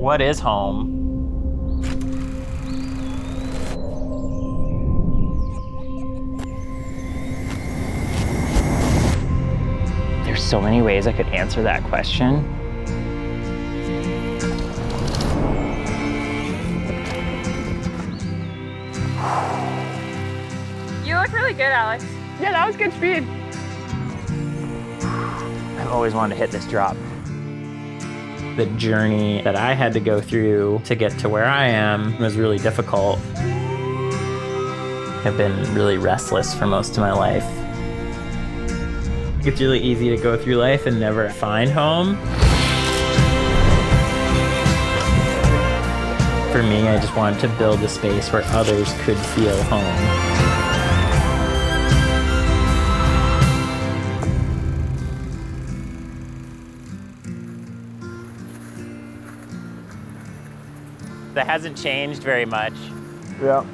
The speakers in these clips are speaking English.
What is home? There's so many ways I could answer that question. You look really good, Alex. Yeah, that was good speed. I've always wanted to hit this drop. The journey that I had to go through to get to where I am was really difficult. I've been really restless for most of my life. It's really easy to go through life and never find home. For me, I just wanted to build a space where others could feel home. That hasn't changed very much. Yeah.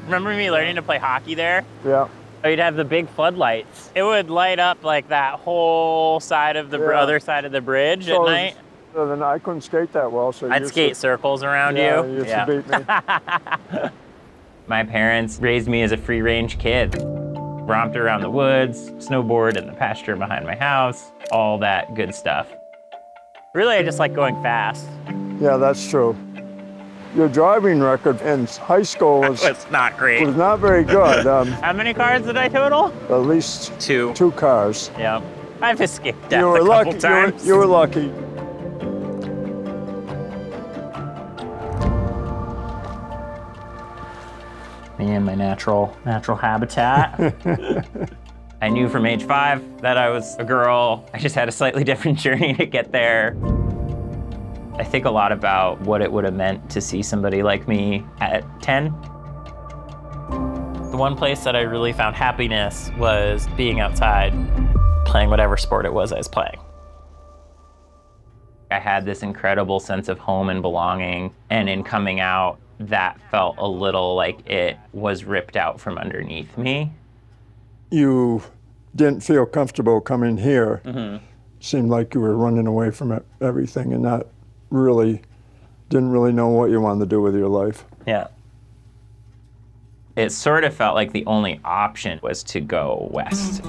Remember me learning to play hockey there? Yeah. You'd have the big floodlights. It would light up like that whole side of the other side of the bridge at night. So then I couldn't skate that well, so I'd skate circles around you. You used to beat me. My parents raised me as a free-range kid. Romped around the woods, snowboard in the pasture behind my house, all that good stuff. Really, I just like going fast. Yeah, that's true. Your driving record in high school was not great. Was not very good. How many cars did I total? At least two cars. Yeah. I've escaped death you were a couple lucky. times. You were lucky. Me and my natural habitat. I knew from age 5 that I was a girl. I just had a slightly different journey to get there. I think a lot about what it would have meant to see somebody like me at 10. The one place that I really found happiness was being outside, playing whatever sport it was I was playing. I had this incredible sense of home and belonging, and in coming out, that felt a little like it was ripped out from underneath me. You didn't feel comfortable coming here. Mm-hmm. Seemed like you were running away from everything and not didn't really know what you wanted to do with your life. Yeah. It sort of felt like the only option was to go west.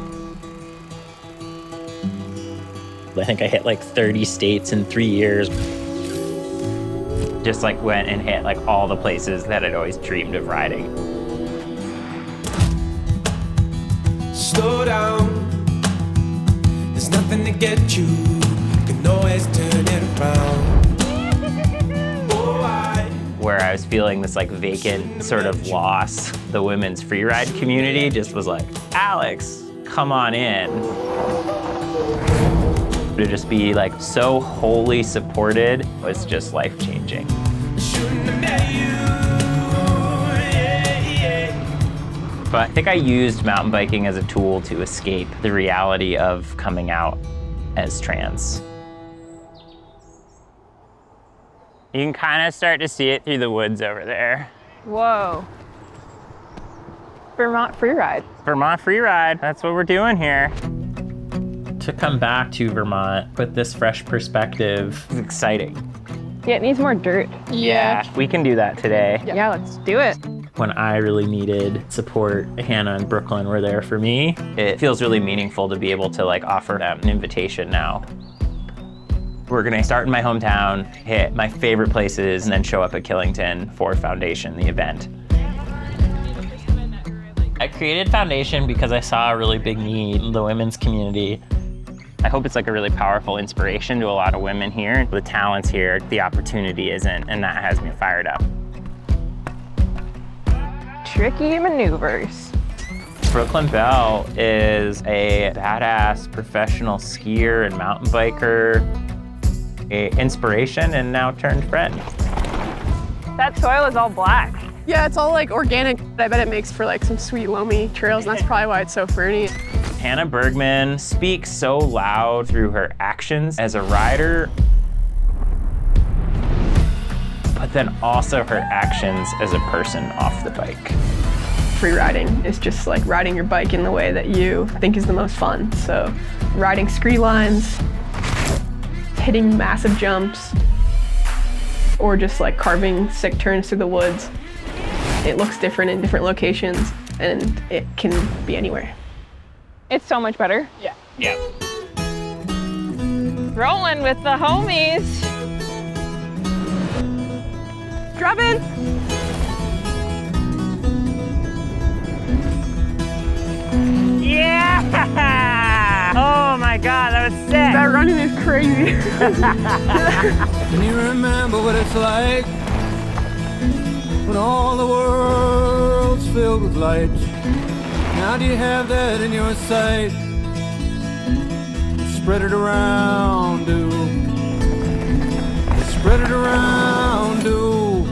I think I hit like 30 states in 3 years. Just like went and hit like all the places that I'd always dreamed of riding. Slow down, there's nothing to get you, can always turn it around. Where I was feeling this like vacant sort of loss, the women's freeride community just was like, Alex, come on in. To just be like so wholly supported was just life-changing. But I think I used mountain biking as a tool to escape the reality of coming out as trans. You can kind of start to see it through the woods over there. Whoa. Vermont freeride. Vermont freeride, that's what we're doing here. To come back to Vermont with this fresh perspective is exciting. Yeah, it needs more dirt. Yeah, we can do that today. Yeah, let's do it. When I really needed support, Hannah and Brooklyn were there for me. It feels really meaningful to be able to like offer them an invitation now. We're gonna start in my hometown, hit my favorite places, and then show up at Killington for Foundation, the event. I created Foundation because I saw a really big need in the women's community. I hope it's like a really powerful inspiration to a lot of women here. The talent's here, the opportunity isn't, and that has me fired up. Tricky maneuvers. Brooklyn Bell is a badass professional skier and mountain biker, an inspiration and now turned friend. That soil is all black. Yeah, it's all like organic. I bet it makes for like some sweet loamy trails, and that's probably why it's so ferny. Hannah Bergemann speaks so loud through her actions as a rider, but then also her actions as a person off the bike. Free riding is just like riding your bike in the way that you think is the most fun. So riding scree lines, hitting massive jumps, or just like carving sick turns through the woods. It looks different in different locations, and it can be anywhere. It's so much better. Yeah. Rolling with the homies. Drop in. Yeah! Oh my God, that was sick. That running is crazy. Can you remember what it's like when all the world's filled with light? Now do you have that in your sight? Spread it around, do. Spread it around, do.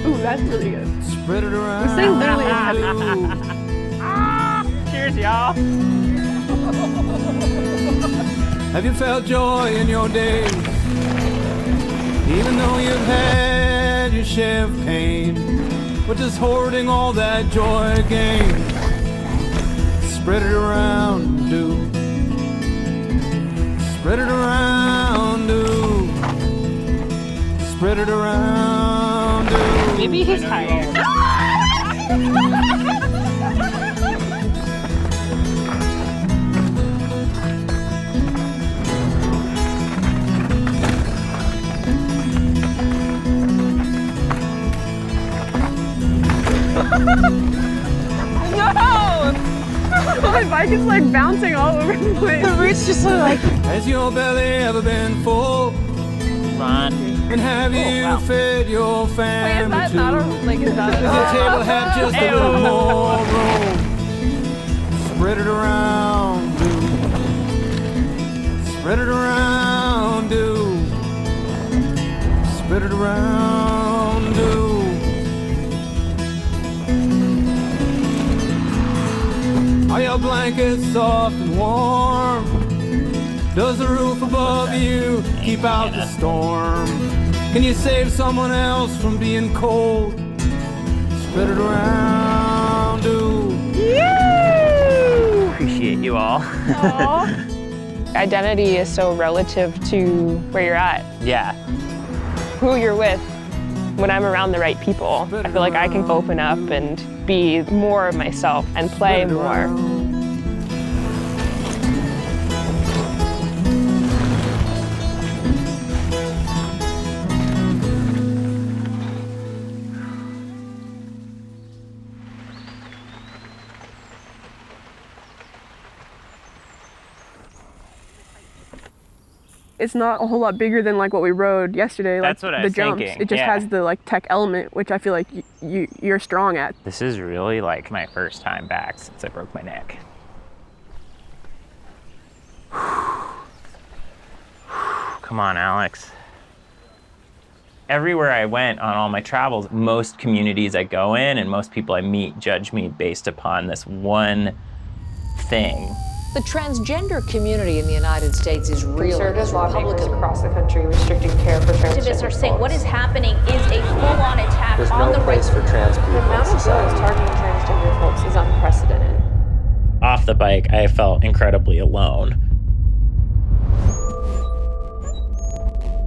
Ooh, that's really good. Spread it around. This thing literally is heavy. Cheers, y'all. Have you felt joy in your days? Even though you've had your share of pain, but just hoarding all that joy again. Spread it around, do. Spread it around, do. Spread it around, do. Maybe he's tired. No! My bike is like bouncing all over the place. The roots just look like. Has your belly ever been full? Ron. And have you fed your Wait, is family that too? not a, like, is that Does your table have just a little more room? Spread it around, do. Spread it around, do. Spread it around, do. Are your blankets soft and warm? Does the roof above you keep out the storm? Can you save someone else from being cold? Spread it around, do. Appreciate you all. Identity is so relative to where you're at, Yeah. who you're with. When I'm around the right people, I feel like I can open up and be more of myself and play more. It's not a whole lot bigger than like what we rode yesterday. Like That's what I the was jumps. thinking, It just yeah. has the like tech element, which I feel like you're strong at. This is really like my first time back since I broke my neck. Come on, Alex. Everywhere I went on all my travels, most communities I go in and most people I meet judge me based upon this one thing. The transgender community in the United States is real. Conservative lawmakers across the country restricting care for transgender Activists are saying folks. what is happening is a full-on attack There's on no the place rights for trans people The in amount of society. bills targeting transgender folks is unprecedented. Off the bike, I felt incredibly alone.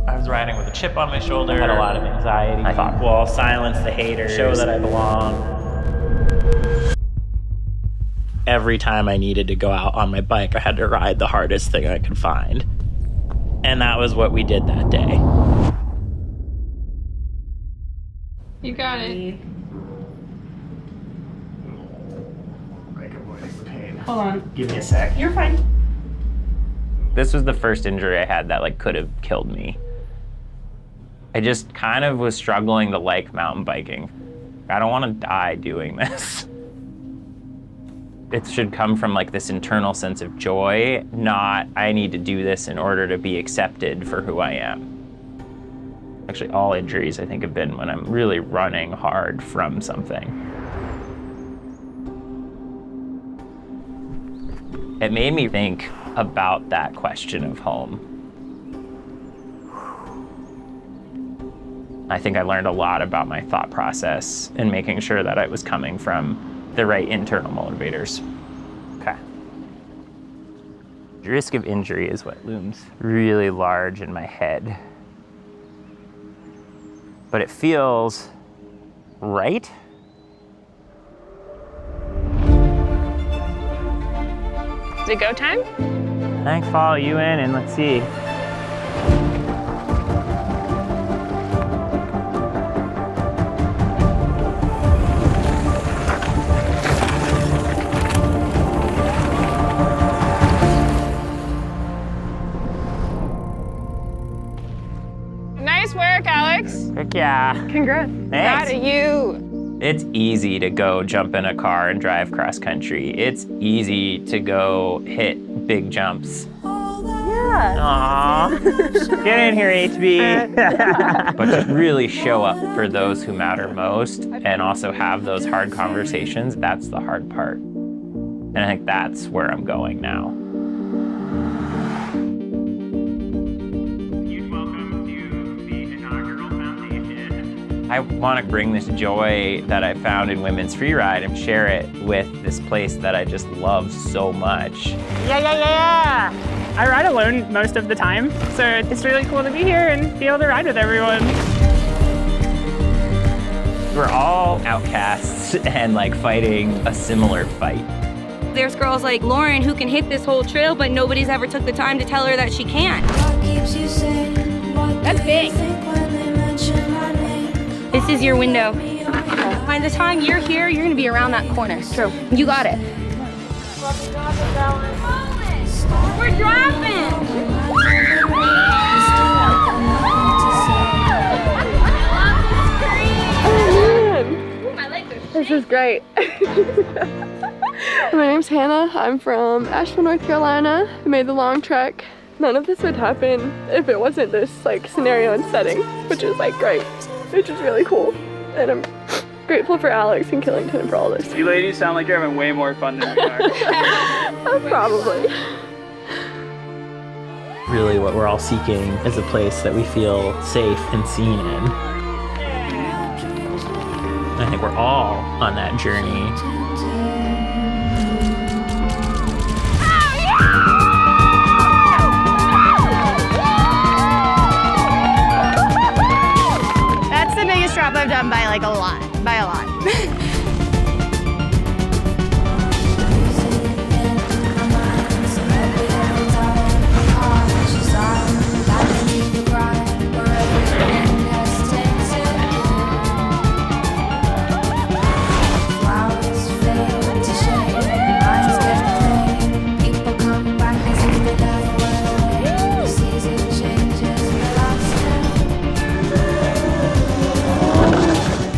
I was riding with a chip on my shoulder, had a lot of anxiety. I thought, well, I'll silence the haters, show that I belong. Every time I needed to go out on my bike, I had to ride the hardest thing I could find. And that was what we did that day. You got it. Hold on. Give me a sec. You're fine. This was the first injury I had that like could have killed me. I just kind of was struggling to like mountain biking. I don't want to die doing this. It should come from like this internal sense of joy, not I need to do this in order to be accepted for who I am. Actually, all injuries I think have been when I'm really running hard from something. It made me think about that question of home. I think I learned a lot about my thought process and making sure that I was coming from the right internal motivators. Okay. The risk of injury is what looms really large in my head. but it feels right. Is it go time? I think follow you in and let's see. Nice work, Alex. Heck yeah. Congrats. Proud of you. It's easy to go jump in a car and drive cross country. It's easy to go hit big jumps. Yeah. Aww. Get in here, HB. But to really show up for those who matter most and also have those hard conversations, that's the hard part. And I think that's where I'm going now. I want to bring this joy that I found in women's freeride and share it with this place that I just love so much. Yeah. I ride alone most of the time, so it's really cool to be here and be able to ride with everyone. We're all outcasts and like fighting a similar fight. There's girls like Lauren who can hit this whole trail, but nobody's ever took the time to tell her that she can't. That's big. This is your window. By the time you're here, you're gonna be around that corner. True. You got it. We're dropping! This is great. My name's Hannah. I'm from Asheville, North Carolina. I made the long trek. None of this would happen if it wasn't this like scenario and setting, which is like great. Which is really cool. And I'm grateful for Alex and Killington and for all this. You ladies sound like you're having way more fun than we are. Probably. Really what we're all seeking is a place that we feel safe and seen in. I think we're all on that journey. That's the biggest drop I've done by like a lot.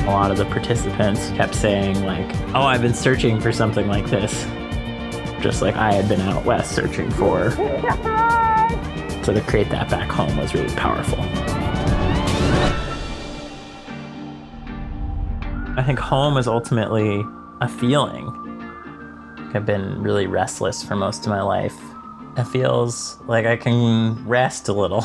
A lot of the participants kept saying like, oh, I've been searching for something like this. Just like I had been out west searching for. So to create that back home was really powerful. I think home is ultimately a feeling. I've been really restless for most of my life. It feels like I can rest a little.